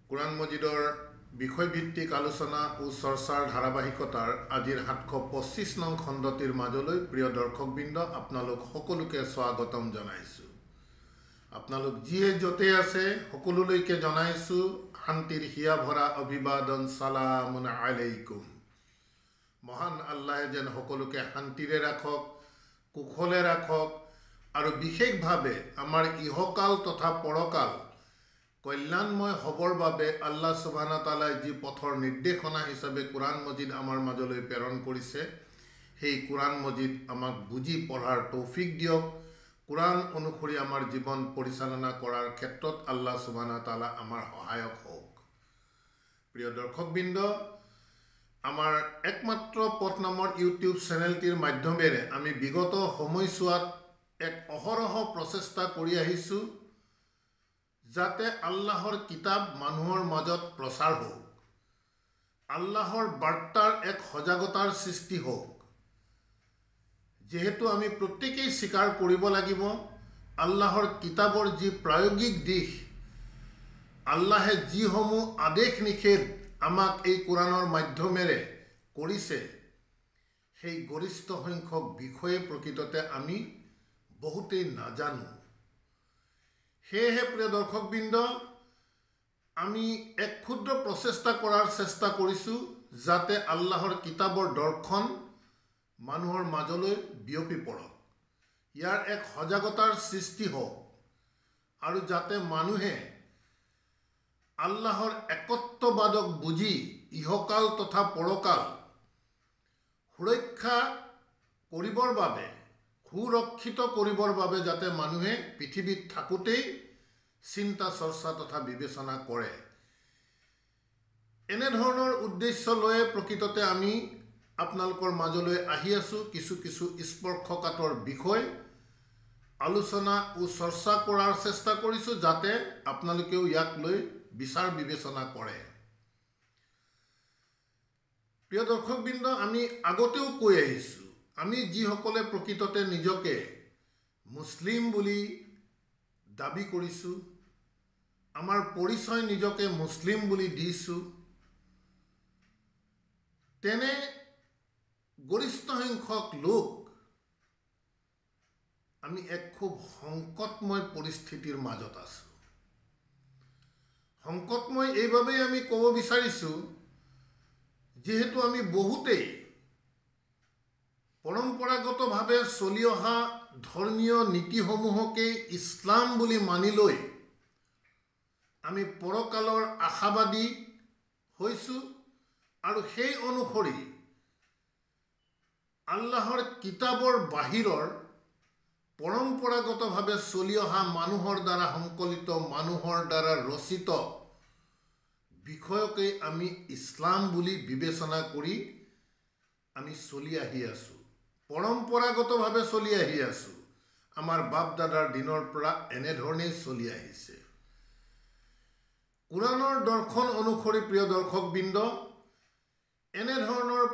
কোৰআন মজিদৰ বিষয়ভিত্তিক আলোচনা ও চৰ্চাৰ ধাৰাবাহিকতাৰ আজিৰ ৭২৫ নং খণ্ডটিৰ মাজলৈ প্ৰিয় দৰ্শকবৃন্দ আপোনালোক সকলোকে স্বাগতম জনাইছোঁ। আপোনালোক যিয়ে য'তে আছে সকলোলৈকে জনাইছোঁ শান্তিৰ হিয়া ভৰা অভিবাদন সালামুন আলাইকুম। মহান আল্লাহে যেন সকলোকে শান্তিৰে ৰাখক, কুশলে ৰাখক আৰু বিশেষভাৱে আমাৰ ইহকাল তথা পৰকাল কল্যাণময় হবৰ বাবে আল্লাহ সুবহানাহু তাআলাই যি পথৰ নিৰ্দেশনা হিচাপে কোৰআন মজিদ আমাৰ মাজলৈ প্ৰেৰণ কৰিছে সেই কোৰআন মজিদ আমাক বুজি পঢ়াৰ তৌফিক দিয়ক। কোৰআন অনুসৰি আমাৰ জীৱন পৰিচালনা কৰাৰ ক্ষেত্ৰত আল্লাহ সুবহানাহু তাআলা আমাৰ সহায়ক হওক। প্ৰিয় দৰ্শকবৃন্দ, আমাৰ একমাত্ৰ পথ নামৰ ইউটিউব চেনেলটিৰ মাধ্যমেৰে আমি বিগত সময়ছোৱাত এক অহৰহ প্ৰচেষ্টা কৰি আহিছোঁ যাতে আল্লাহৰ কিতাব মানুহৰ মাজত প্ৰচাৰ হওক, আল্লাহৰ বাৰ্তাৰ এক সজাগতাৰ সৃষ্টি হওক। যেহেতু আমি প্ৰত্যেকেই স্বীকাৰ কৰিব লাগিব আল্লাহৰ কিতাবৰ যি প্ৰায়োগিক দিশ, আল্লাহে যিসমূহ আদেশ নিষেধ আমাক এই কোৰআনৰ মাধ্যমেৰে কৰিছে সেই গৰিষ্ঠ সংখ্যক বিষয়ে প্ৰকৃততে আমি বহুতেই নাজানো। সেয়েহে প্ৰিয় দৰ্শকবৃন্দ, আমি এক ক্ষুদ্ৰ প্ৰচেষ্টা কৰাৰ চেষ্টা কৰিছোঁ যাতে আল্লাহৰ কিতাবৰ দৰ্শন মানুহৰ মাজলৈ বিয়পি পৰক, ইয়াৰ এক সজাগতাৰ সৃষ্টি হওক আৰু যাতে মানুহে আল্লাহৰ একত্ববাদক বুজি ইহকাল তথা পৰকাল সুৰক্ষা কৰিবৰ বাবে, সুৰক্ষিত কৰিবৰ বাবে যাতে মানুহে পৃথিৱীত থাকোঁতেই চিন্তা চৰ্চা তথা বিবেচনা কৰে। এনেধৰণৰ উদ্দেশ্য লৈয়ে প্ৰকৃততে আমি আপোনালোকৰ মাজলৈ আহি আছোঁ। কিছু স্পৰ্শকাতৰ বিষয় আলোচনা ও চৰ্চা কৰাৰ চেষ্টা কৰিছোঁ যাতে আপোনালোকেও ইয়াক লৈ বিচাৰ বিবেচনা কৰে। প্ৰিয় দৰ্শকবৃন্দ, আমি আগতেও কৈ আহিছোঁ আমি যিসকলে প্ৰকৃততে নিজকে মুছলিম বুলি দাবী কৰিছোঁ, আমাৰ পৰিচয় নিজকে মুছলিম বুলি দিছোঁ, তেনে গৰিষ্ঠ সংখ্যক লোক আমি এক খুব সংকটময় পৰিস্থিতিৰ মাজত আছোঁ। সংকটময় এইবাবেই আমি ক'ব বিচাৰিছোঁ যিহেতু আমি বহুতেই পৰম্পৰাগতভাৱে চলি অহা ধৰ্মীয় নীতিসমূহকে ইছলাম বুলি মানি লৈ আমি পৰকালৰ আশাবাদী হৈছোঁ আৰু সেই অনুসৰি আল্লাহৰ কিতাবৰ বাহিৰৰ পৰম্পৰাগতভাৱে চলি অহা মানুহৰ দ্বাৰা সংকলিত, মানুহৰ দ্বাৰা ৰচিত বিষয়কে আমি ইছলাম বুলি বিবেচনা কৰি আমি চলি আহি আছোঁ, পৰম্পৰাগতভাৱে চলি আহি আছোঁ। আমাৰ বাপ দাদাৰ দিনৰ পৰা এনেধৰণেই চলি আহিছে। কোৰআনৰ দৰ্শন অনুসৰি প্ৰিয় দৰ্শকবৃন্দ, এনেধৰণৰ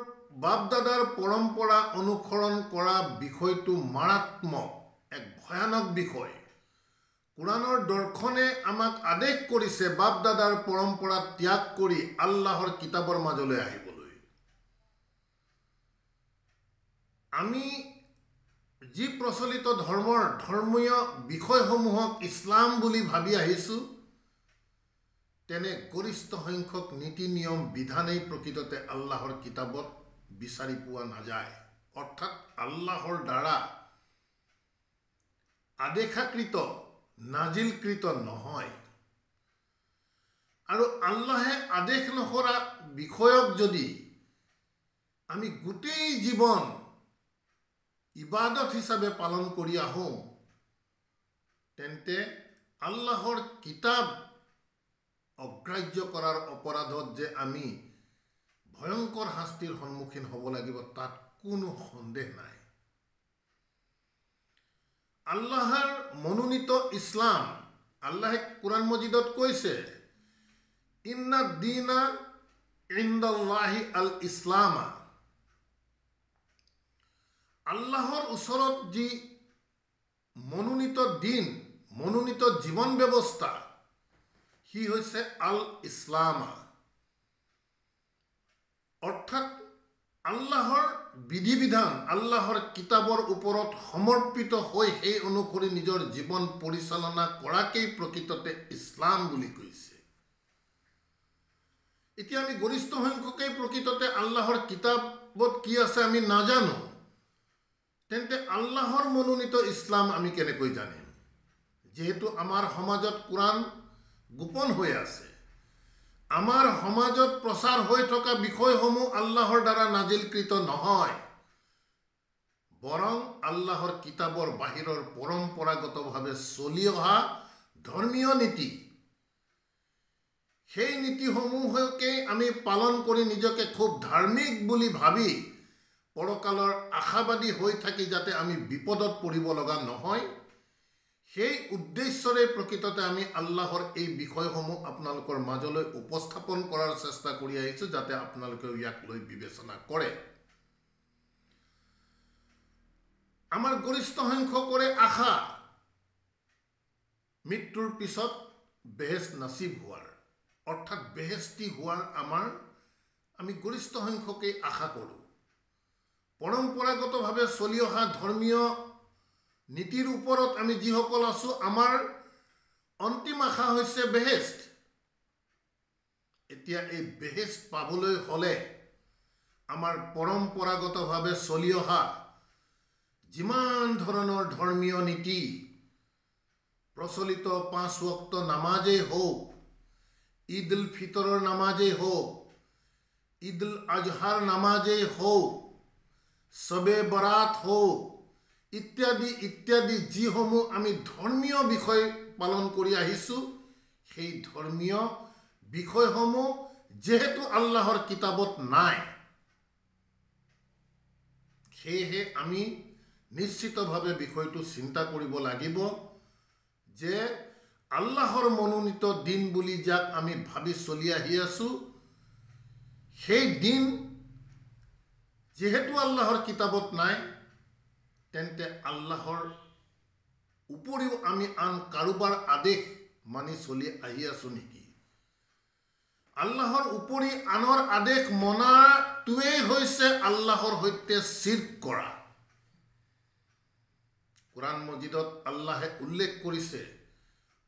বাপ দাদাৰ পৰম্পৰা অনুসৰণ কৰা বিষয়টো মাৰাত্মক, এক ভয়ানক বিষয়। কোৰআনৰ দৰ্শনে আমাক আদেশ কৰিছে বাপ দাদাৰ পৰম্পৰা ত্যাগ কৰি আল্লাহৰ কিতাবৰ মাজলৈ আহিবলৈ। আমি যি প্ৰচলিত ধৰ্মীয় বিষয়সমূহক ইছলাম বুলি ভাবি আহিছোঁ, তেনে গৰিষ্ঠ সংখ্যক নীতি নিয়ম বিধানেই প্ৰকৃততে আল্লাহৰ কিতাবত বিচাৰি পোৱা নাযায়, অৰ্থাৎ আল্লাহৰ দ্বাৰা আদেশাকৃত, নাজিলকৃত নহয়। আৰু আল্লাহে আদেশ নকৰা বিষয়ক যদি আমি গোটেই জীৱন ইবাদত হিচাপে পালন কৰি আহোঁ, তেন্তে আল্লাহৰ কিতাব অগ্ৰাহ্য কৰাৰ অপৰাধত যে আমি ভয়ংকৰ শাস্তিৰ সন্মুখীন হ'ব লাগিব তাত কোনো সন্দেহ নাই। আল্লাহৰ মনোনীত ইছলাম, আল্লাহে কোৰআন মজিদত কৈছে ইন্না দীনা ইনদাল্লাহি আল ইছলামা, আল্লাহৰ ওচৰত যি মনোনীত দিন, মনোনীত জীৱন ব্যৱস্থা, সি হৈছে আল ইছলামা, অৰ্থাৎ আল্লাহৰ বিধি বিধান, আল্লাহৰ কিতাপৰ ওপৰত সমৰ্পিত হৈ সেই অনুসৰি নিজৰ জীৱন পৰিচালনা কৰাকেই প্ৰকৃততে ইছলাম বুলি কৈছে। এতিয়া আমি গৰিষ্ঠ সংখ্যকেই প্ৰকৃততে আল্লাহৰ কিতাপত কি আছে আমি নাজানো, তেন্তে আল্লাহৰ মনোনীত ইছলাম আমি কেনেকৈ জানিম? যেহেতু আমাৰ সমাজত কোৰাণ গোপন হৈ আছে, আমাৰ সমাজত প্ৰচাৰ হৈ থকা বিষয়সমূহ আল্লাহৰ দ্বাৰা নাজিলকৃত নহয়, বৰং আল্লাহৰ কিতাপৰ বাহিৰৰ পৰম্পৰাগতভাৱে চলি অহা ধৰ্মীয় নীতি, সেই নীতিসমূহকে আমি পালন কৰি নিজকে খুব ধাৰ্মিক বুলি ভাবি পৰকালৰ আশাবাদী হৈ থাকি যাতে আমি বিপদত পৰিব লগা নহয়, সেই উদ্দেশ্যৰে প্ৰকৃততে আমি আল্লাহৰ এই বিষয়সমূহ আপোনালোকৰ মাজলৈ উপস্থাপন কৰাৰ চেষ্টা কৰি আহিছোঁ, যাতে আপোনালোকেও ইয়াক লৈ বিবেচনা কৰে। আমাৰ গৰিষ্ঠ সংখ্যকৰে আশা মৃত্যুৰ পিছত বেহেস্ত নচিব হোৱাৰ, অৰ্থাৎ বেহেস্তি হোৱাৰ আমি গৰিষ্ঠ সংখ্যকেই আশা কৰোঁ। পৰম্পৰাগতভাৱে চলি অহা ধৰ্মীয় নীতিৰ ওপৰত আমি যিসকল আছোঁ, আমাৰ অন্তিম আশা হৈছে বেহেস্ত। এতিয়া এই বেহেস্ত পাবলৈ হ'লে আমাৰ পৰম্পৰাগতভাৱে চলি অহা যিমান ধৰণৰ ধৰ্মীয় নীতি, প্ৰচলিত 5 ওয়াক্ত নামাজেই হওক, ঈদ উল ফিতৰৰ নামাজেই হওক, ঈদ উল আজহাৰ নামাজেই হওক, শবে বৰাত হওক, ইত্যাদি ইত্যাদি যিসমূহ আমি ধৰ্মীয় বিষয় পালন কৰি আহিছোঁ, সেই ধৰ্মীয় বিষয়সমূহ যেহেতু আল্লাহৰ কিতাপত নাই, সেয়েহে আমি নিশ্চিতভাৱে বিষয়টো চিন্তা কৰিব লাগিব যে আল্লাহৰ মনোনীত দিন বুলি যাক আমি ভাবি চলি আহি আছোঁ, সেই দিন যেহেতু আল্লাহৰ কিতাপত নাই, তেন্তে আল্লাহৰ উপৰিও আমি আন কাৰোবাৰ আদেশ মানি চলি আহি আছোঁ নেকি? আল্লাহৰ উপৰি আনৰ আদেশ মনাটোৱেই হৈছে আল্লাহৰ সৈতে শিৰ্ক কৰা। কোৰাণ মজিদত আল্লাহে উল্লেখ কৰিছে,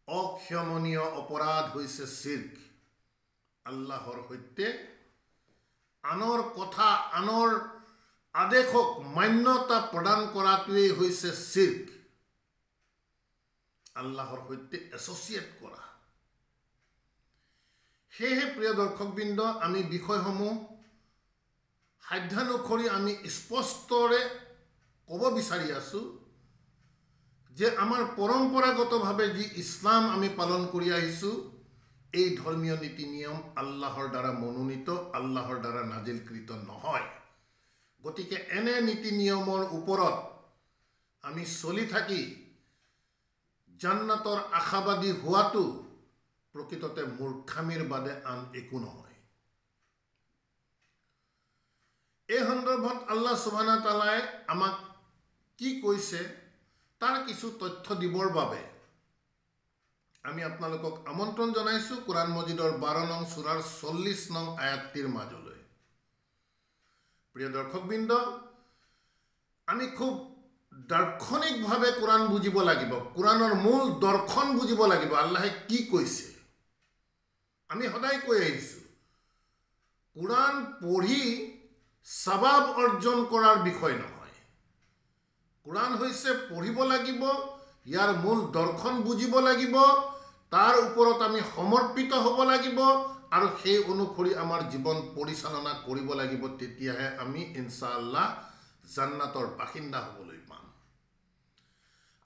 অক্ষমনীয় অপৰাধ হৈছে শিৰ্ক। আল্লাহৰ সৈতে আনৰ কথা, আনৰ আদেশক মান্যতা প্ৰদান কৰাটোৱেই হৈছে শিৰ্ক, আল্লাহৰ সৈতে এছ'চিয়েট কৰা। সেয়েহে প্ৰিয় দৰ্শকবৃন্দ, আমি বিষয়সমূহ সাধ্যানুসৰি আমি স্পষ্টৰে ক'ব বিচাৰি আছোঁ যে আমাৰ পৰম্পৰাগতভাৱে যি ইছলাম আমি পালন কৰি আহিছোঁ, এই ধৰ্মীয় নীতি নিয়ম আল্লাহৰ দ্বাৰা মনোনীত, আল্লাহৰ দ্বাৰা নাজিলকৃত নহয়। গতিকে এনে নীতি নিয়মৰ ওপৰত আমি চলি থাকি জান্নাতৰ আশাবাদী হোৱাটো প্ৰকৃততে মূৰ্খামিৰ বাদে আন একো নহয়। এই সন্দৰ্ভত আল্লাহ সুবহানাহু ওয়া তাআলাই আমাক কি কৈছে তাৰ কিছু তথ্য দিবৰ বাবে আমি আপোনালোকক আমন্ত্ৰণ জনাইছোঁ কোৰাণ মজিদৰ 12 নং সূৰাৰ 40 নং আয়াতটিৰ মাজলৈ। প্ৰিয় দৰ্শকবৃন্দ, আমি খুব দাৰ্শনিকভাৱে কোৰাণ বুজিব লাগিব, কোৰাণৰ মূল দৰ্শন বুজিব লাগিব, আল্লাহে কি কৈছে। আমি সদায় কৈ আহিছোঁ, কোৰাণ পঢ়ি সৱাব অৰ্জন কৰাৰ বিষয় নহয়। কোৰাণ হৈছে পঢ়িব লাগিব, ইয়াৰ মূল দৰ্শন বুজিব লাগিব, তাৰ ওপৰত আমি সমৰ্পিত হ'ব লাগিব আৰু সেই অনুসৰি আমাৰ জীৱন পৰিচালনা কৰিব লাগিব, তেতিয়াহে আমি ইনশাআল্লাহ জান্নাতৰ বাসিন্দা হ'বলৈ পাম।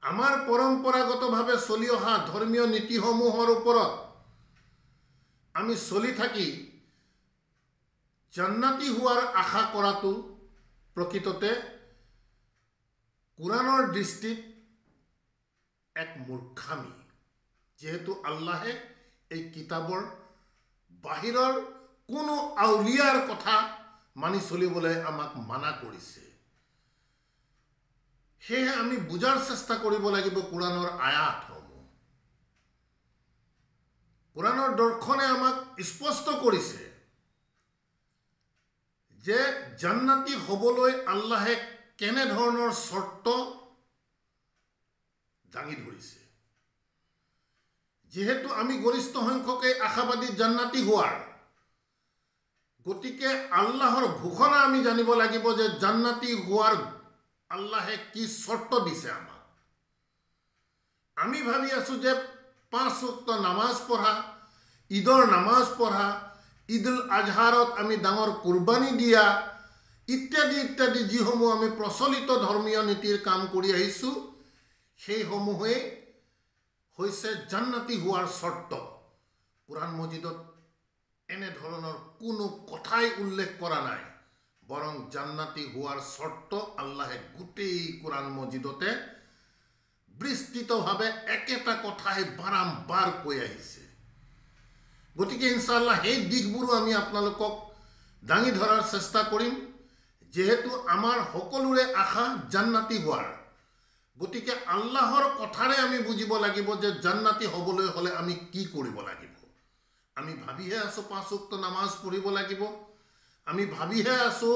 আমাৰ পৰম্পৰাগতভাৱে চলি অহা ধৰ্মীয় নীতিসমূহৰ ওপৰত আমি চলি থাকি জান্নাতি হোৱাৰ আশা কৰাটো প্ৰকৃততে কোৰাণৰ দৃষ্টিত এক মূৰ্খামি। যেহেতু আল্লাহে এই কিতাপৰ বাহিৰৰ কোনো আউলিয়াৰ কথা মানি চলিবলৈ আমাক মানা কৰিছে, সেয়েহে আমি বুজাৰ চেষ্টা কৰিব লাগিব কোৰাণৰ আয়াতসমূহ। কোৰআনৰ দৰ্শনে আমাক স্পষ্ট কৰিছে যে জান্নাতি হ'বলৈ আল্লাহে কেনে ধৰণৰ শৰ্ত দাঙি ধৰিছে। যেহেতু আমি গৰিষ্ঠ সংখ্যকে আশাবাদী জান্নাতি হোৱাৰ, গতিকে আল্লাহৰ ঘোষণা আমি জানিব লাগিব যে জান্নাতি হোৱাৰ আল্লাহে কি শৰ্ত দিছে আমাক। আমি ভাবি আছো যে 5 ওয়াক্ত নামাজ পঢ়া, ঈদৰ নামাজ পঢ়া, ঈদুল আজহাৰত আমি ডাঙৰ কুৰবানী দিয়া ইত্যাদি ইত্যাদি যিসমূহ আমি প্ৰচলিত ধৰ্মীয় নীতিৰ কাম কৰি আহিছোঁ, সেইসমূহেই হৈছে জান্নাতি হোৱাৰ শৰ্ত। কোৰআন মজিদত এনে ধৰণৰ কোনো কথাই উল্লেখ কৰা নাই, বৰং জান্নাতি হোৱাৰ শৰ্ত আল্লাহে গোটেই কোৰআন মজিদতে বিস্তৃতভাৱে একেটা কথাই বাৰম্বাৰ কৈ আহিছে। গতিকে ইনশাআল্লাহ সেই দিশবোৰো আমি আপোনালোকক দাঙি ধৰাৰ চেষ্টা কৰিম। যেহেতু আমাৰ সকলোৰে আশা জান্নাতি হোৱাৰ, গতিকে আল্লাহৰ কথাৰে আমি বুজিব লাগিব যে জান্নাতি হ'বলৈ হ'লে আমি কি কৰিব লাগিব। আমি ভাবিহে আছো 5 ওয়াক্ত নামাজ পঢ়িব লাগিব, আমি ভাবিহে আছো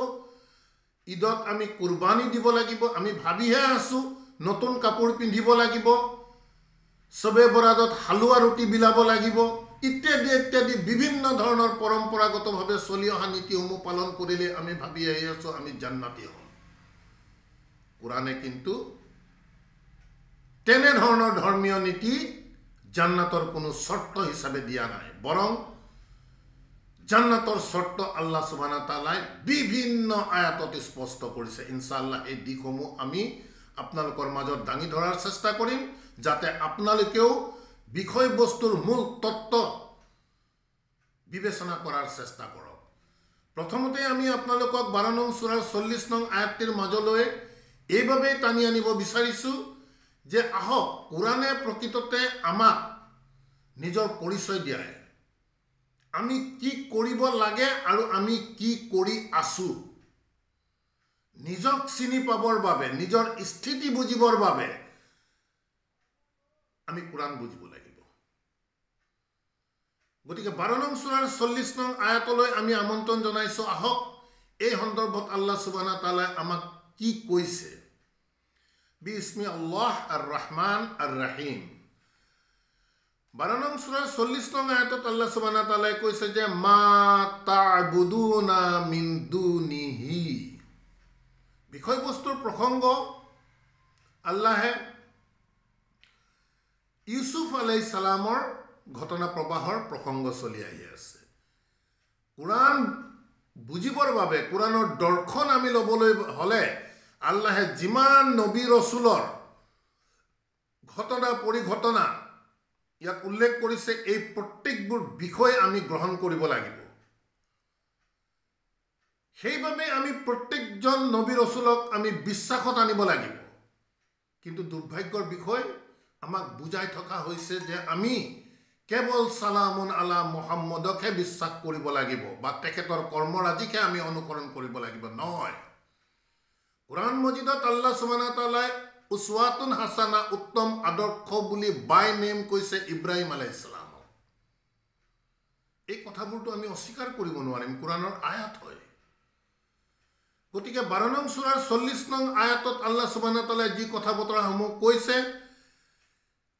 ঈদত আমি কুৰবানী দিব লাগিব, আমি ভাবিহে আছো নতুন কাপোৰ পিন্ধিব লাগিব, সবে বৰাদত হালুৱা ৰুটি বিলাব লাগিব ইত্যাদি ইত্যাদি বিভিন্ন ধৰণৰ পৰম্পৰাগতভাৱে চলি অহা নীতিসমূহ পালন কৰিলে আমি ভাবি আহি আছো আমি জান্নাতি হ'ম। কোৰআনে কিন্তু তেনে ধৰণৰ ধৰ্মীয় নীতি জান্নাতৰ কোনো শৰ্ত হিচাপে দিয়া নাই, বৰং জান্নাতৰ শৰ্ত আল্লাহ সুবহানাহু তাআলাই বিভিন্ন আয়াতত স্পষ্ট কৰিছে। ইনশাআল্লাহ এই দিকসমূহ আমি আপোনালোকৰ মাজত দাঙি ধৰাৰ চেষ্টা কৰিম, যাতে আপোনালোকেও বিষয়বস্তুৰ মূল তত্ত্ব বিবেচনা কৰাৰ চেষ্টা কৰক। প্ৰথমতে আমি আপোনালোকক 12 নং সূৰাৰ 40 নং আয়াতটিৰ মাজলৈ এইভাবে টানি আনিব বিচাৰিছো যে আহক কোৰআনে প্ৰকৃততে আমাক নিজৰ পৰিচয় দিয়ায় আমি কি কৰিব লাগে আৰু আমি কি কৰি আছো নিজক চিনি পাবৰ বাবে, নিজৰ স্থিতি বুজিবৰ বাবে আমি কোৰআন বুজিব লাগিব। গতিকে 12 নং সূৰাৰ 40 নং আয়াতলৈ আমি আমন্ত্ৰণ জনাইছো। আহক এই সন্দৰ্ভত আল্লাহ সুবহানাহু তাআলা আমাক কি কৈছে। বিসমি আল্লাহ আর রহমান আর রহিম। 12 নং সূরার 40 নং আয়াতত আল্লাহ সুবহানাহু তাআলা কৈছে যে মা তা'বুদুনা মিন দুনিহি। বিষয়বস্তুৰ প্ৰসংগ আল্লাহে ইউসুফ আলাইহিস সালামৰ ঘটনা প্ৰবাহৰ প্ৰসংগ চলি আহি আছে। কোৰআন বুজিবৰ বাবে, কোৰআনৰ দৰ্শন আমি লবলৈ হলে আল্লাহে যিমান নবী ৰসুলৰ ঘটনা পৰিঘটনা ইয়াত উল্লেখ কৰিছে, এই প্ৰত্যেকবোৰ বিষয় আমি গ্ৰহণ কৰিব লাগিব। সেইভাবে আমি প্ৰত্যেকজন নবী ৰসুলক আমি বিশ্বাসত আনিব লাগিব। কিন্তু দুৰ্ভাগ্যৰ বিষয় আমাক বুজাই থকা হৈছে যে আমি কেৱল সালামুন আলা মুহাম্মদকে বিশ্বাস কৰিব লাগিব বা তেখেতৰ কৰ্মৰাজিকে আমি অনুকৰণ কৰিব লাগিব। নহয়, কোৰআন মজিদত আল্লাহ সুবহানাহু তাআলা উসওয়াতুন হাসানা উত্তম আদৰ্শ বুলি বাই নেম কৈছে ইব্ৰাহিম আলাইহিস সালাম। এই কথাবোৰটো আমি অস্বীকাৰ কৰিব নোৱাৰিম, কোৰআনৰ আয়াত হয়। গতিকে 12 নং সূৰাৰ 40 নং আয়াতত আল্লাহ সুবহানাহু তাআলা যি কথা বতৰাসমূহ কৈছে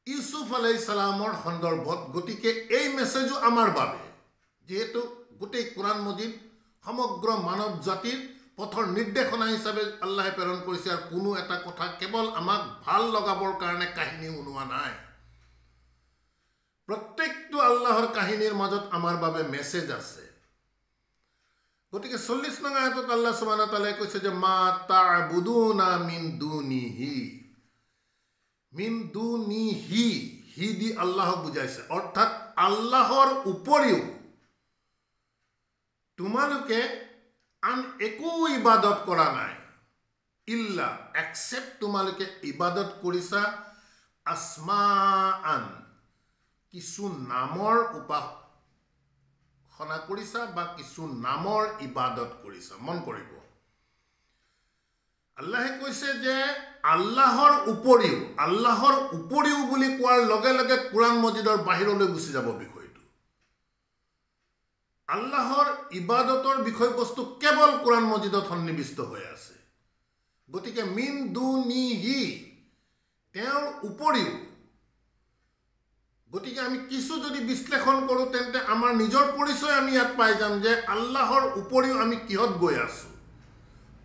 ইউসুফ আলাইহিস সালামৰ সন্দৰ্ভত, গতিকে এই মেছেজও আমাৰ বাবে, যেহেতু গোটেই কোৰআন মজিদ সমগ্ৰ মানৱ জাতিৰ পথৰ নিৰ্দেশনা হিচাপে আল্লাহে প্ৰেৰণ কৰিছে, আৰু কোনো এটা কথা কেৱল আমাক ভাল লগাবৰ কাৰণে কাহিনী শুনোৱা নাই। প্ৰত্যেকটো আল্লাহৰ কাহিনীৰ মাজত আমাৰ বাবে মেছেজ আছে। গতিকে 40 নং আয়াতত আল্লাহ সুবহানাহু তাআলা কৈছে যে মা তা'বুদুনা মিন দুনিহি। মিন দুনিহি, হি দি আল্লাহক বুজাইছে, অৰ্থাৎ আল্লাহৰ উপৰিও তোমালোকে আন একো ইবাদত কৰা নাই। ইল্লা, এক্সেপ্ট তোমালোকে ইবাদত কৰিছা আসমাআন, কিছু নামৰ উপাসনা কৰিছা বা কিছু নামৰ ইবাদত কৰিছা। মন কৰিব, আল্লাহে কৈছে যে আল্লাহৰ উপৰিও বুলি কোৱাৰ লগে লগে কোৰআন মজিদৰ বাহিৰলৈ গুচি যাব বিষয়টো। আল্লাহৰ ইবাদতৰ বিষয়বস্তু কেৱল কোৰআন মজিদত সন্নিৱিষ্ট হৈ আছে। গতিকে মিন দুনিহি তেওঁৰ উপৰিও, গতিকে আমি কিছু যদি বিশ্লেষণ কৰোঁ তেন্তে আমাৰ নিজৰ পৰিচয় আমি ইয়াত পাই যাম যে আল্লাহৰ উপৰিও আমি কিহত গৈ আছোঁ।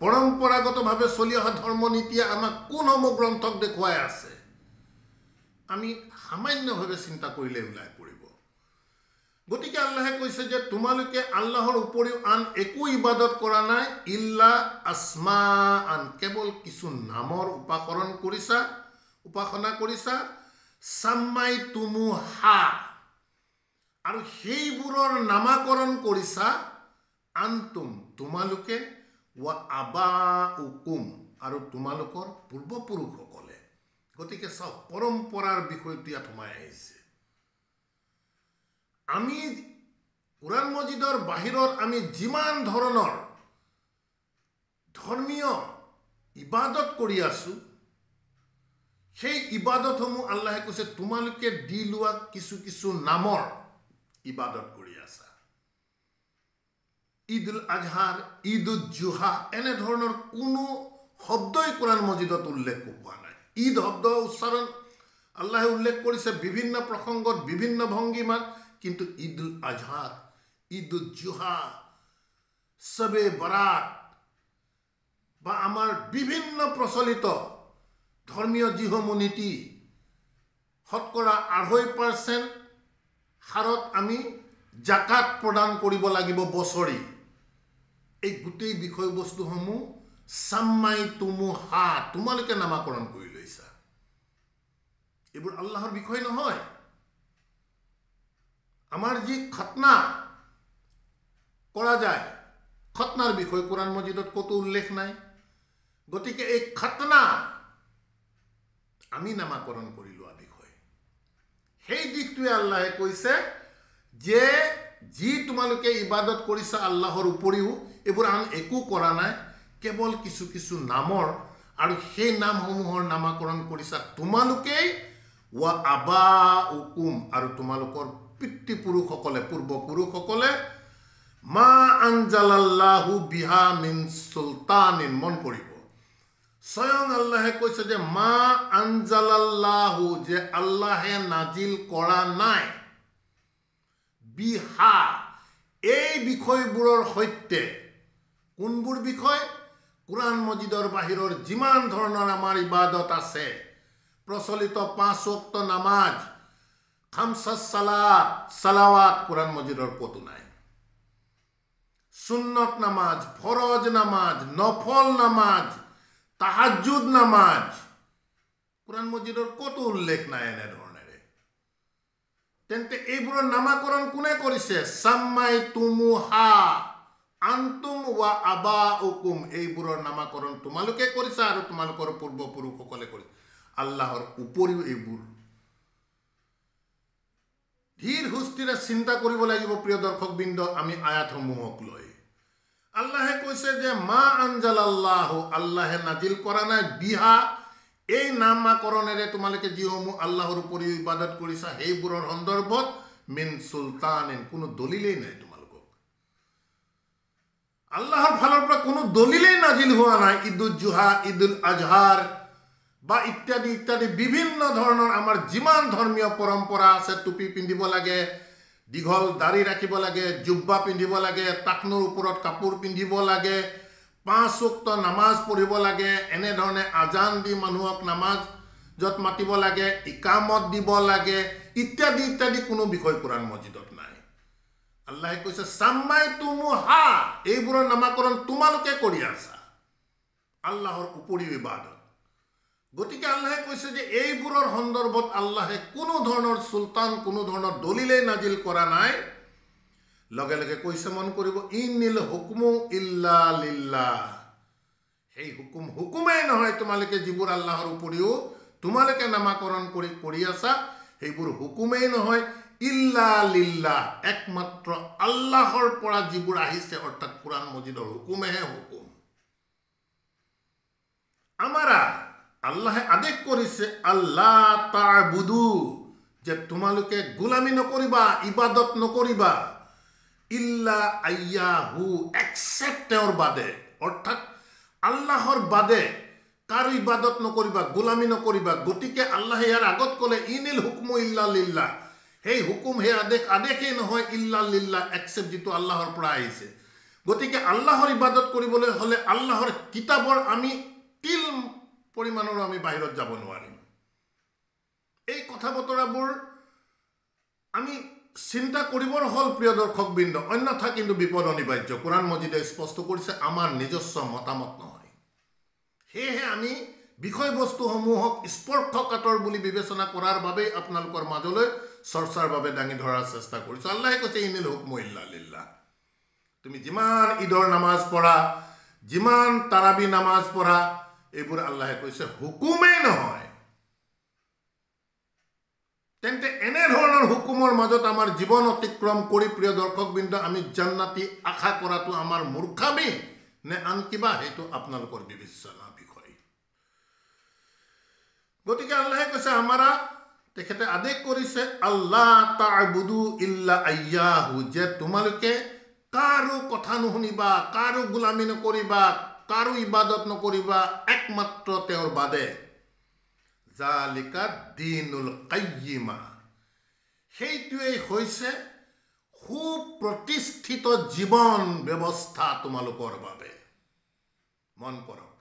পৰম্পৰাগতভাৱে চলি অহা ধৰ্মনীতিয়ে আমাক কোনসমূহ গ্ৰন্থক দেখুৱাই আছে, আমি সামান্যভাৱে চিন্তা কৰিলে ওলাই পৰিব। গতিকে আল্লাহে কৈছে যে তোমালোকে আল্লাহৰ উপৰিও আন একো ইবাদত কৰা নাই, ইল্লা আসমা আন, কেৱল কিছু নামৰ উপাসনা কৰিছা, সাম্মাই তুমুহা, আৰু সেইবোৰৰ নামাকৰণ কৰিছা, আন্তুম তোমালোকে, ৱা আবাউকুম আৰু তোমালোকৰ পূৰ্বপুৰুষসকলে। গতিকে চাওক, পৰম্পৰাৰ বিষয়টো ইয়াত সোমাই আহিছে। আমি কোৰআন মজিদৰ বাহিৰত আমি যিমান ধৰণৰ ধৰ্মীয় ইবাদত কৰি আছো, সেই ইবাদতসমূহ আল্লাহে কৈছে তোমালোকে দি লোৱা কিছু নামৰ ইবাদত কৰি আছা। ঈদ উল আজহাৰ, ঈদ উল জুহা, এনেধৰণৰ কোনো শব্দই কোৰআন মজিদত উল্লেখ পোৱা নাই। ঈদ শব্দ উচ্চাৰণ আল্লাহে উল্লেখ কৰিছে বিভিন্ন প্ৰসংগত, বিভিন্ন ভংগীমাত, কিন্তু ঈদ উল আজহাৰ, ঈদ উল জুহা, সবে বৰাত বা আমাৰ বিভিন্ন প্ৰচলিত ধৰ্মীয় যিসমূহ নীতি, শতকৰা 2.5% হাৰত আমি জাকাত প্ৰদান কৰিব লাগিব বছৰি, এই গোটেই বিষয়বস্তুসমূহ সাম্মাই তুমুহা, তোমালোকে নামাকৰণ কৰি লৈছা। এইবোৰ আল্লাহৰ বিষয় নহয়। আমাৰ যি খতনা কৰা যায়, খতনাৰ বিষয় কোৰআন মজিদত ক'তো উল্লেখ নাই। গতিকে এই খতনা আমি নামাকৰণ কৰি লোৱা বিষয়, সেই দিশটোৱে আল্লাহে কৈছে যে যি তোমালোকে ইবাদত কৰিছা আল্লাহৰ উপৰিও, এইবোৰ আন একো কৰা নাই, কেৱল কিছু নামৰ, আৰু সেই নামসমূহৰ নামাকৰণ কৰিছা তোমালোকেই, ৱা আবাউকুম আৰু তোমালোকৰ পিতৃপুৰুষসকলে, পূৰ্বপুৰুষসকলে, মা আনজালাল্লাহু বিহা মিন চুলতানিন, মন কৰিব, স্বয়ং আল্লাহে কৈছে যে মা আনজালাল্লাহু, যে আল্লাহে নাজিল কৰা নাই, বিহা, এই বিষয়বোৰৰ সৈতে। কোনবোৰ বিষয়? কোৰআন মজিদৰ বাহিৰৰ যিমান ধৰণৰ আমাৰ ইবাদত আছে, প্ৰচলিত 5 ওয়াক্ত নামাজ, খামসাস সালাৱাত কোৰআন মজিদৰ ক'তো নাই। সুন্নত নামাজ, ফৰজ নামাজ, নফল নামাজ, তাহাজ্জুদ নামাজ, কোৰআন মজিদৰ ক'তো উল্লেখ নাই এনেধৰণেৰে। তেন্তে এইবোৰৰ নামাকৰণ কোনে কৰিছে? সাম্মাই তুমুহা আন্তুম ৱা আবাউকুম, এইবোৰৰ নামাকৰণ তোমালোকে কৰিছা আৰু তোমালোকৰ পূৰ্বপুৰুষসকলে কৰিছে। আল্লাহৰ উপৰিও এইবোৰ ধীৰ সুস্থিৰে চিন্তা কৰিব লাগিব। প্ৰিয় দৰ্শকবৃন্দ, আমি আয়াতসমূহক লৈ আল্লাহে কৈছে যে মা আনজালাল্লাহু, আল্লাহে নাজিল কৰা নাই, বিহা, এই নামাকৰণেৰে তোমালোকে যিসমূহ আল্লাহৰ উপৰিও ইবাদত কৰিছা সেইবোৰৰ সন্দৰ্ভত, মিন চুলতানিন, কোনো দলিলেই নাই। তোমালোকক আল্লাহৰ ফালৰ পৰা কোনো দলিলেই নাজিল হোৱা নাই। ঈদ উল জুহা, ঈদ উল আজহাৰ বা ইত্যাদি ইত্যাদি বিভিন্ন ধৰণৰ আমাৰ যিমান ধৰ্মীয় পৰম্পৰা আছে, টুপি পিন্ধিব লাগে, দীঘল দাড়ি ৰাখিব লাগে, জুব্বা পিন্ধিব লাগে, টাকনুৰ ওপৰত কাপোৰ পিন্ধিব লাগে, 5 ওয়াক্ত নামাজ পঢ়িব লাগে, এনেধৰণে আজান দি মানুহক নামাজত মাতিব লাগে, ইকামত দিব লাগে, ইত্যাদি ইত্যাদি কোনো বিষয় কোৰআন মজিদত নাই। আল্লাহে কৈছে সাম্মাই তুমুহা, এইবোৰৰ নামাকৰণ তোমালোকে কৰি আছা আল্লাহৰ উপৰিও ইবাদত। গতিকে আল্লাহে কৈছে যে এইবোৰৰ সন্দৰ্ভত আল্লাহে কোনো ধৰণৰ চুলতান, কোনো ধৰণৰ দলিলেই নাজিল কৰা নাই। লগে লগে কৈছে, মন কৰিব, ইনিল হুকমু ইল্লা লিল্লাহ, সেই হুকুমেই নহয়। তোমালোকে যিবোৰ আল্লাহৰ উপৰিও তোমালোকে নামাকৰণ কৰি আছা, সেইবোৰ হুকুমেই নহয়, ইল্লা লিল্লাহ, একমাত্ৰ আল্লাহৰ পৰা যিবোৰ আহিছে, অৰ্থাৎ কোৰআন মজিদৰ হুকুমেহে হুকুম। আমাৰা আল্লাহে আদেশ কৰিছে আল্লাহ তা'বুদু, যে তোমালোকে গোলামি নকৰিবা, ইবাদত নকৰিবা, ইল্লা আইয়াহু এক্সেপ্ট তেওঁৰ বাদে অৰ্থাৎ আল্লাহৰ বাদে কাৰো ইবাদত নকৰিবা গোলামী নকৰিবা গতিকে আল্লাহে ইয়াৰ আগত ক'লে ইনিল হুকমু ইল্লা লিল্লাহ সেই হুকুম সেই আদেশেই নহয় ইল্লা লিল্লাহ এক্সেপ্ট যিটো আল্লাহৰ পৰা আহিছে গতিকে আল্লাহৰ ইবাদত কৰিবলৈ হ'লে আল্লাহৰ কিতাপৰ আমি তিল পৰিমাণৰ আমি বাহিৰত যাব নোৱাৰিম এই কথা বতৰাবোৰ আমি চিন্তা কৰিবৰ হ'ল প্ৰিয় দৰ্শকবৃন্দ অন্যথা কিন্তু বিপদ অনিবাৰ্য কোৰাণ মজিদে স্পষ্ট কৰিছে আমাৰ নিজস্ব মতামত নহয় সেয়েহে আমি বিষয়বস্তুসমূহক স্পৰ্শকাতৰ বুলি বিবেচনা কৰাৰ বাবেই আপোনালোকৰ মাজলৈ চৰ্চাৰ বাবে দাঙি ধৰাৰ চেষ্টা কৰিছোঁ আল্লাহে কৈছে ইনিল হুকমু ইল্লা লিল্লাহ তুমি যিমান ঈদৰ নামাজ পঢ়া যিমান তাৰাবি নামাজ পঢ়া এইবোৰ আল্লাহে কৈছে হুকুমেই নহয় তেন্তে এনে ধৰণৰ হুকুমৰ মাজত আমাৰ জীৱন অতিক্ৰম কৰি প্ৰিয় দৰ্শকবৃন্দ আমি জান্নাতি আশা কৰাটো আমাৰ মূৰ্খামি নে আন কিবা সেইটো আপোনালোকৰ বিবেচনাৰ বিষয় গতিকে আল্লাহে কৈছে আমাৰা তেখেতে আদেশ কৰিছে আল্লাহ তা'বুদু ইল্লা আইয়াহু যে তোমালোকে কাৰো কথা নুশুনিবা কাৰো গোলামী নকৰিবা কাৰো ইবাদত নকৰিবা একমাত্ৰ তেওঁৰ বাদে জালিকা দীনুল কাইয়িমা সেইটোৱেই হৈছে সুপ্ৰতিষ্ঠিত জীৱন ব্যৱস্থা তোমালোকৰ বাবে মন কৰক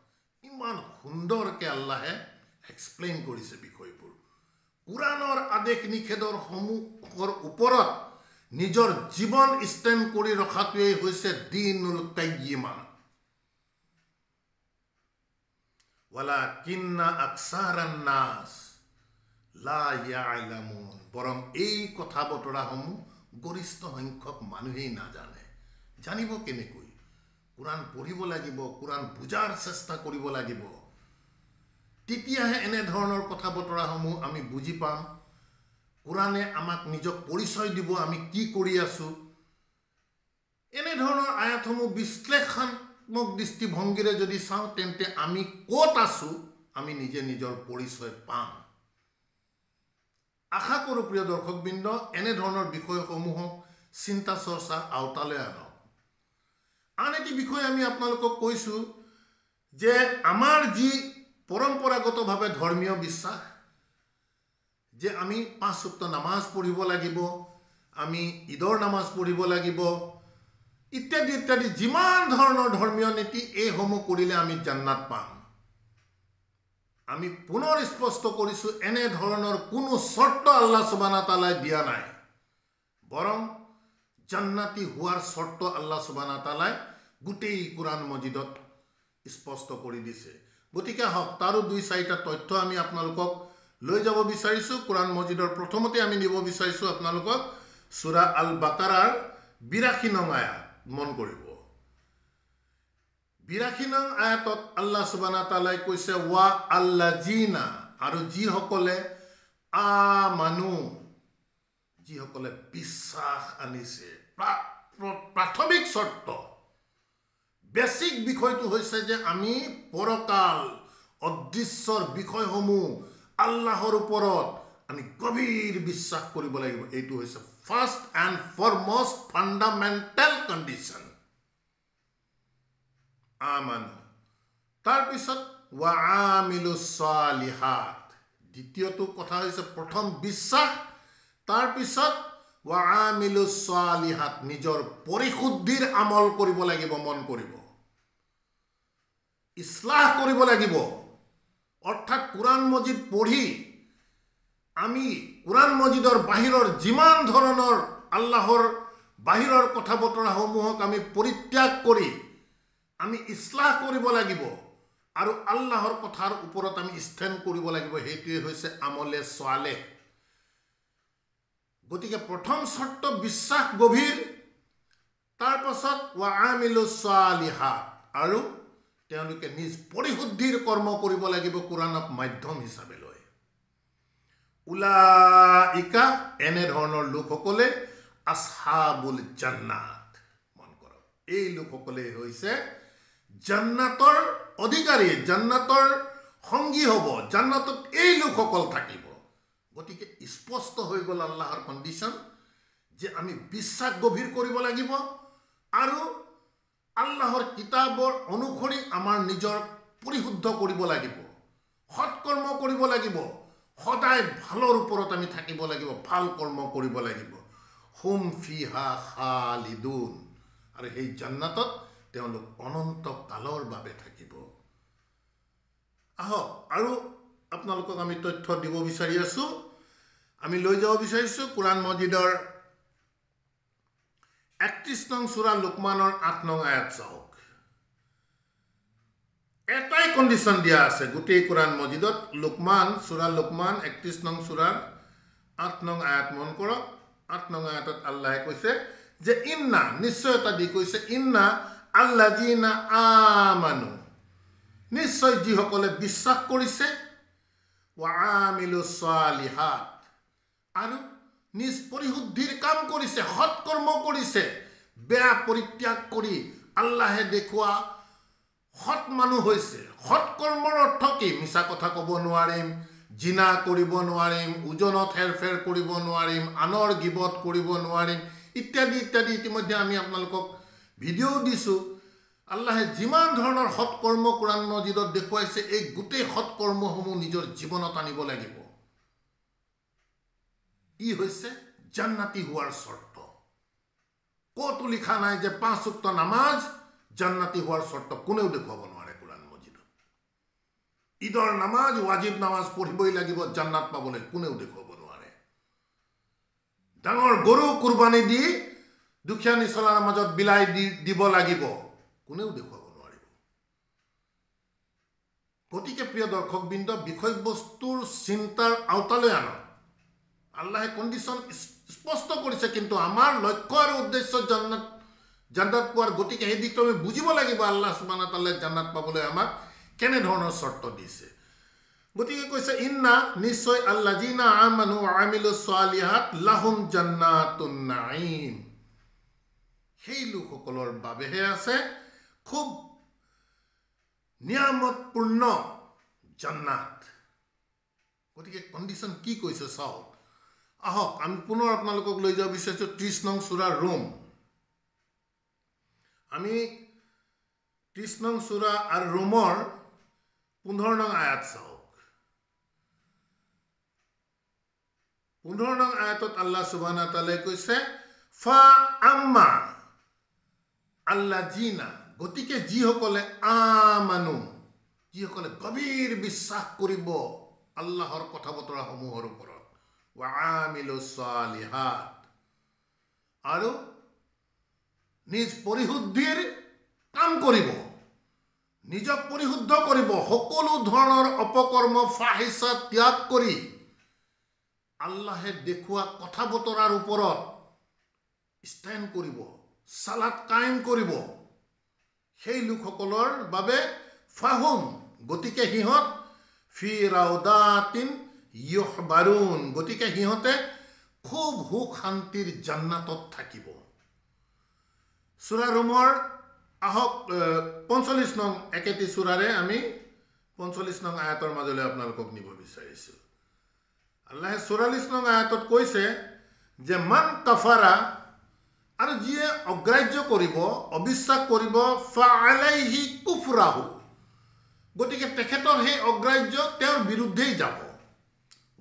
ইমান সুন্দৰকৈ আল্লাহে এক্সপ্লেইন কৰিছে বিষয়বোৰ কোৰাণৰ আদেশ নিষেধৰ সমূহৰ ওপৰত নিজৰ জীৱন ষ্টেণ্ড কৰি ৰখাটোৱেই হৈছে দীনুল কাইয়িমা ওয়ালাকিন্না আকসাৰান নাস লা ইয়ালামুন বৰং এই কথা বতৰাসমূহ গৰিষ্ঠ সংখ্যক মানুহেই নাজানে জানিব কেনেকৈ কোৰাণ পঢ়িব লাগিব কোৰাণ বুজাৰ চেষ্টা কৰিব লাগিব তেতিয়াহে এনে ধৰণৰ কথা বতৰাসমূহ আমি বুজি পাম কোৰাণে আমাক নিজক পৰিচয় দিব আমি কি কৰি আছো এনে ধৰণৰ আয়াতসমূহ বিশ্লেষণাত্মক দৃষ্টিভংগীৰে যদি চাওঁ তেন্তে আমি ক'ত আছো আমি নিজে নিজৰ পৰিচয় পাম আশা কৰোঁ প্ৰিয় দৰ্শকবৃন্দ এনে ধৰণৰ বিষয়সমূহক চিন্তা চৰ্চাৰ আওতালৈ আনক আন এটি বিষয় আমি আপোনালোকক কৈছোঁ যে আমাৰ যি পৰম্পৰাগতভাৱে ধৰ্মীয় বিশ্বাস যে আমি 5 ওয়াক্ত নামাজ পঢ়িব লাগিব আমি ঈদৰ নামাজ পঢ়িব লাগিব ইত্যাদি ইত্যাদি যিমান ধৰণৰ ধৰ্মীয় নীতি এইসমূহ কৰিলে আমি জান্নাত পাম আমি পুনৰ স্পষ্ট কৰিছোঁ এনে ধৰণৰ কোনো শৰ্ত আল্লাহ সুবহানাহু ওয়া তাআলাই দিয়া নাই বৰং জান্নাতি হোৱাৰ শৰ্ত আল্লাহ সুবহানাহু ওয়া তাআলাই গোটেই কোৰাণ মজিদত স্পষ্ট কৰি দিছে গতিকে হক তাৰো 2-4টা তথ্য আমি আপোনালোকক লৈ যাব বিচাৰিছোঁ কোৰাণ মজিদৰ প্ৰথমতে আমি নিব বিচাৰিছোঁ আপোনালোকক সূৰা আল বাকাৰাৰ 82 নং আয়াত মন কৰিব 82 নং আয়াতত আল্লাহ সুবহানাহু ওয়া তাআলাই কৈছে ওয়া আল্লাযিনা আৰু যিসকলে আমানু যিসকলে বিশ্বাস আনিছে প্ৰাথমিক শৰ্ত বেসিক বিষয়টো হৈছে যে আমি পৰকাল অদৃশ্যৰ বিষয়সমূহ আল্লাহৰ ওপৰত আমি গভীৰ বিশ্বাস কৰিব লাগিব এইটো হৈছে ফাৰ্স্ট এণ্ড ফৰমোষ্ট ফান্ডামেন্টাল কন্ডিশন আমানু তাৰ পিছত ওয়া আমিলুস সালিহাত দ্বিতীয়টো কথা হৈছে প্ৰথম বিশ্বাস তাৰ পিছত ওয়া আমিলুস সালিহাত নিজৰ পৰিশুদ্ধিৰ আমল কৰিব লাগিব মন কৰিব ইসলাহ কৰিব লাগিব অৰ্থাৎ কোৰাণ মজিদ পঢ়ি আমি কোৰাণ মজিদৰ বাহিৰৰ যিমান ধৰণৰ আল্লাহৰ বাহিৰৰ কথা বতৰাসমূহক আমি পৰিত্যাগ কৰি আমি ইসলাহ কৰিব লাগিব আৰু আল্লাহৰ কথাৰ ওপৰত আমি ষ্টেণ্ড কৰিব লাগিব হেতুৱে হৈছে আমলে সালেহ গতিকে প্ৰথম শৰ্ত বিশ্বাস গভীৰ তাৰ পাছত ওয়া আমিলুস সালিহাত আৰু তেওঁলোকে নিজ পৰিশুদ্ধিৰ কৰ্ম কৰিব লাগিব কোৰাণক মাধ্যম হিচাপে লৈ উলাইকা এনে ধৰণৰ লোকসকলে আসহাবুল জান্নাত মন কৰক এই লোকসকলে হৈছে জান্নাতৰ অধিকাৰী জান্নাতৰ সংগী হ'ব জান্নাতত এই লোকসকল থাকিব গতিকে স্পষ্ট হৈ গ'ল আল্লাহৰ কন্ডিশন যে আমি বিশ্বাস গভীৰ কৰিব লাগিব আৰু আল্লাহৰ কিতাবৰ অনুসৰি আমাৰ নিজৰ পৰিশুদ্ধ কৰিব লাগিব, সৎকৰ্ম কৰিব লাগিব, সদায় ভালৰ ওপৰত আমি থাকিব লাগিব, ভাল কৰ্ম কৰিব লাগিব। হুম ফিহা খালিদুন, আৰু সেই জান্নাতত তেওঁলোক অনন্ত কালৰ বাবে থাকিব। আহক আৰু আপোনালোকক আমি তথ্য দিব বিচাৰি আছো, আমি লৈ যাব বিচাৰিছো কোৰআন মজিদৰ 31 নং সূৰা লুকমানৰ 8 নং আয়াত চাওক। এটাই কন্ডিশন দিয়া আছে গোটেই কোরআন মজিদত। লুকমান সূরা লুকমান 31 নং সূরার 8 নং আয়াত মন কৰক। 8 নং আয়াতত আল্লাহে কৈছে যে ইন্না, নিশ্চয়তা দি কৈছে ইন্না আল্লাযিনা আমানু, নিশ্চয় যিসকলে বিশ্বাস কৰিছে, ওয়া আমিলুস সালিহাত, আৰু নিজ পৰিশুদ্ধিৰ কাম কৰিছে, সৎকৰ্ম কৰিছে, বেয়া পৰিত্যাগ কৰি আল্লাহে দেখুৱা সৎ মানুহ হৈছে। সৎকৰ্মৰ অৰ্থ কি? মিছা কথা ক'ব নোৱাৰিম, জিনা কৰিব নোৱাৰিম, ওজনত হেৰফেৰ কৰিব নোৱাৰিম, আনৰ গিবত কৰিব নোৱাৰিম, ইত্যাদি ইত্যাদি। ইতিমধ্যে আমি আপোনালোকক ভিডিঅ' দিছোঁ। আল্লাহে যিমান ধৰণৰ সৎকৰ্ম কোৰআন মজিদত দেখুৱাইছে, এই গোটেই সৎকৰ্মসমূহ নিজৰ জীৱনত আনিব লাগিব। ই হৈছে জান্নাতি হোৱাৰ চৰ্ত। ক'তো লিখা নাই যে 5 ওয়াক্ত নামাজ জান্নাতি হোৱাৰ চৰ্ত, কোনেও দেখুৱাব নোৱাৰে কোৰআন মজিদত। ঈদৰ নামাজ, ওয়াজিব নামাজ পঢ়িবই লাগিব জান্নাত পাবলৈ, কোনেও দেখুৱাব নোৱাৰে। ডাঙৰ গৰু কুৰবানি দি দুখীয়া নিচলাৰ মাজত বিলাই দিব লাগিব, কোনেও দেখুৱাব নোৱাৰিব। গতিকে প্ৰিয় দৰ্শকবৃন্দ, বিষয়বস্তুৰ চিন্তাৰ আওতালৈ আনক। আল্লাহে কণ্ডিশ্যন স্পষ্ট কৰিছে, কিন্তু আমাৰ লক্ষ্য আৰু উদ্দেশ্য জান্নাত পোৱাৰ। গতিকে সেই দিশটো আমি বুজিব লাগিব আল্লাহ সুবহানাহু ওয়া তাআলাই জান্নাত পাবলৈ আমাক কেনে ধৰণৰ চৰ্ত দিছে। গতিকে কৈছে ইন্না, নিশ্চয় আল্লাযিনা আমানু ওয়া আমিলুস সালিহাত লাহুম জান্নাতুন নাঈম, সেই লোকসকলৰ বাবেহে আছে খুব নিয়ামতপূৰ্ণ জান্নাত। গতিকে কণ্ডিশ্যন কি কৈছে চাওক। আহক আমি পুনৰ আপোনালোকক লৈ যাব বিচাৰিছোঁ 30 নং সূৰা ৰোম। আমি 30 নং সূরা আর রোমর 15 নং আয়াত চাওক। 15 নং আয়াতত আল্লাহ সুবহানাহু ওয়া তাআলা কৈছে ফা আম্মা আল্লাযিনা, গতিকে যিসকলে আমানু, যিসকলে গভীৰ বিশ্বাস কৰিব আল্লাহৰ কথা বতৰা সমূহৰ ওপৰত, ওয়া আমিলুস সালিহাত, আৰু নিজ পৰিশুদ্ধিৰ কাম কৰিব, নিজক পৰিশুদ্ধ কৰিব, সকলো ধৰণৰ অপকৰ্ম ফাহিশা ত্যাগ কৰি আল্লাহে দেখুৱা কথা বতৰাৰ ওপৰত ষ্টেণ্ড কৰিব, সালাত কায়েম কৰিব, সেই লোকসকলৰ বাবে ফাহুম, গতিকে সিহঁত ফি ৰাউদাতিন ইউহবাৰুন, গতিকে সিহঁতে খুব সুখ শান্তিৰ জান্নাতত থাকিব। সূৰা ৰোমৰ আহক 45 নং একেটি সূৰাৰে আমি 45 নং আয়াতৰ মাজলৈ আপোনালোকক নিব বিচাৰিছোঁ। আল্লাহে 44 নং আয়াতত কৈছে যে মান কাফাৰা, আৰু যিয়ে অগ্ৰাহ্য কৰিব, অবিশ্বাস কৰিব, ফাআলাইহি কুফৰাহু, গতিকে তেখেতৰ সেই অগ্ৰাহ্য তেওঁৰ বিৰুদ্ধেই যাব।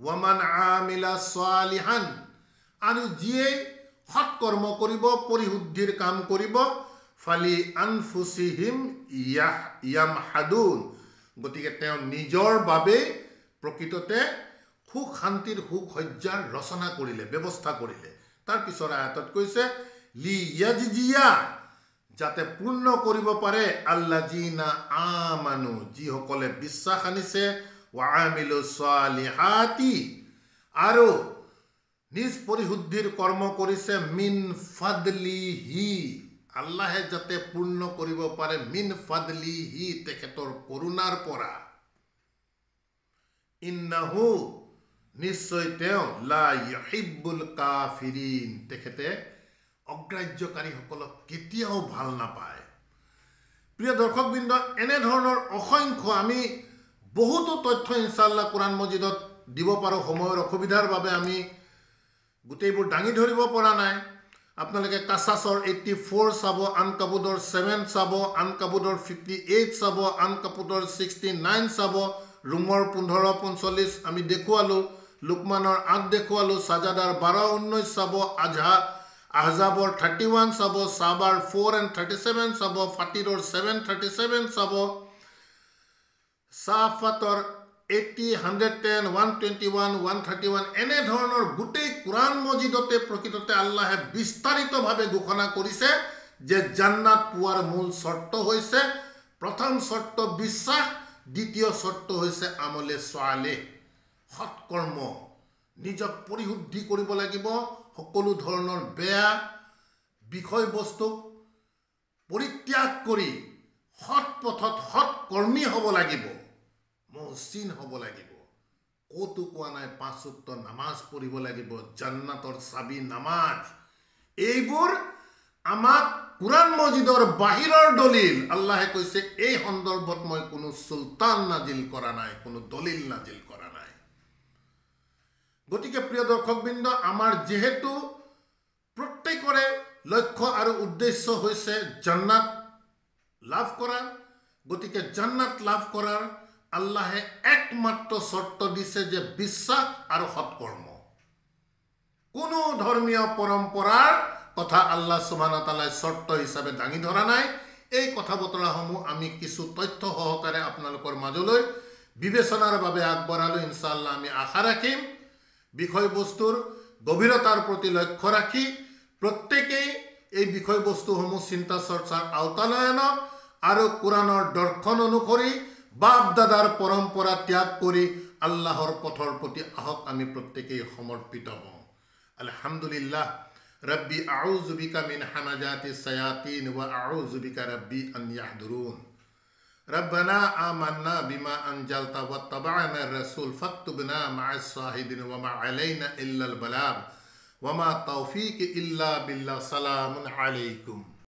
ওয়ামান আমিলা সালিহান, আৰু যিয়ে সৎকৰ্ম কৰিব, পৰিশুদ্ধিৰ কাম কৰিব, ফালি আনফুসিহিম ইয়ামহাদুন, গতিকে তেওঁ নিজৰ বাবে প্ৰকৃততে সুখ শান্তিৰ সুখ সজ্জাৰ ৰচনা কৰিলে, ব্যৱস্থা কৰিলে। তাৰ পিছৰ আয়াতত কৈছে লিয়াজিয়া, যাতে পূৰ্ণ কৰিব পাৰে আল্লাযিনা আমানু, যিসকলে বিশ্বাস আনিছে, ওয়া আমিলুস সালিহাতি, আৰু নিজ পৰিশুদ্ধিৰ কৰ্ম কৰিছে, মিন ফাদলিহি, আল্লাহে যাতে পূৰ্ণ কৰিব পাৰে, মিন ফাদলিহি, তেখেতৰ কৰুণাৰ পৰা। ইন্নাহু, নিশ্চয় তেওঁ, লা ইউহিব্বুল কাফিৰিন, তেখেতে অগ্ৰাহ্যকাৰীসকলক কেতিয়াও ভাল নাপায়। প্ৰিয় দৰ্শকবৃন্দ, এনেধৰণৰ অসংখ্য আমি বহুতো তথ্য ইনশাআল্লাহ কোৰআন মজিদত দিব পাৰোঁ। সময়ৰ অসুবিধাৰ বাবে আমি গোটেইবোৰ দাঙি ধৰিব পৰা নাই। আপোনালোকে কাছাছৰ 84 চাব, আনকাবুদৰ 7 চাব, আনকাবুদৰ 58 চাব, আনকাবুদৰ 69 চাব, ৰুমৰ 15:45 আমি দেখুৱালোঁ, লুকমানৰ 8 দেখুৱালোঁ, সাজাদাৰ 12:19 চাব, আহজাবৰ 31 চাব, সাবাৰ 4 and 37 চাব, ফাতিৰৰ 7:37 চাব, সাফাতৰ 80, 110, 121, 131 এনে ধৰণৰ গোটেই কুৰাণ মজিদতে প্ৰকৃততে আল্লাহে বিস্তাৰিতভাৱে ঘোষণা কৰিছে যে জান্নাত পোৱাৰ মূল চৰ্ত হৈছে প্ৰথম চৰ্ত বিশ্বাস, দ্বিতীয় চৰ্ত হৈছে আমলে সালেহ, সৎকৰ্ম। নিজক পৰিশুদ্ধি কৰিব লাগিব, সকলো ধৰণৰ বেয়া বিষয়বস্তুক পৰিত্যাগ কৰি সৎ পথত সৎকৰ্মী হ'ব লাগিব, মহসিন হ'ব লাগিব। ক'তো কোৱা নাই 5 ওয়াক্ত নামাজ পঢ়িব লাগিব, জান্নাতৰ চাবি নামাজ। এইবোৰ আমাক কুৰাণ মজিদৰ বাহিৰৰ দলিল। আল্লাহে কৈছে এই সন্দৰ্ভত মই কোনো সুলতান নাজিল কৰা নাই, কোনো দলিল নাজিল কৰা নাই। গতিকে প্ৰিয় দৰ্শকবৃন্দ, আমাৰ যেহেতু প্ৰত্যেকৰে লক্ষ্য আৰু উদ্দেশ্য হৈছে জান্নাত লাভ কৰা, গতিকে জান্নাত লাভ কৰাৰ আল্লাহে একমাত্ৰ চৰ্ত দিছে যে বিশ্বাস আৰু সৎকৰ্ম। কোনো ধৰ্মীয় পৰম্পৰাৰ কথা আল্লাহ সুবহানাহু ওয়া তাআলাই চৰ্ত হিচাপে দাঙি ধৰা নাই। এই কথা বতৰাসমূহ আমি কিছু তথ্য সহকাৰে আপোনালোকৰ মাজলৈ বিবেচনাৰ বাবে আগবঢ়ালো। ইনশাআল্লাহ আমি আশা ৰাখিম বিষয়বস্তুৰ গভীৰতাৰ প্ৰতি লক্ষ্য ৰাখি প্ৰত্যেকেই এই বিষয়বস্তুসমূহ চিন্তা চৰ্চাৰ আওতালৈ আনক আৰু কুৰাণৰ দৰ্শন অনুসৰি বাপ দাদাৰ পৰম্পৰা ত্যাগ কৰি আল্লাহৰ পথৰ প্ৰতি আহক আমি প্ৰত্যেকেই সমৰ্পিত হওঁ। আলহামদুলিল্লাহ। ৰব্বি আউযু বিকা মিন হামাজাতি শায়াতিন ওয়া আউযু বিকা ৰব্বি আন ইয়াহদুরুন। রব্বানা আমান্না বিমা আনজালতা ওয়াত্তাবা'না আর-রাসূল ফাকতুবনা মা'আস শাহিদিন ওয়া মা আলাইনা ইল্লাল বালাগ ওয়া মা তাওফীকি ইল্লা বিল্লাহ। সালামুন আলাইকুম।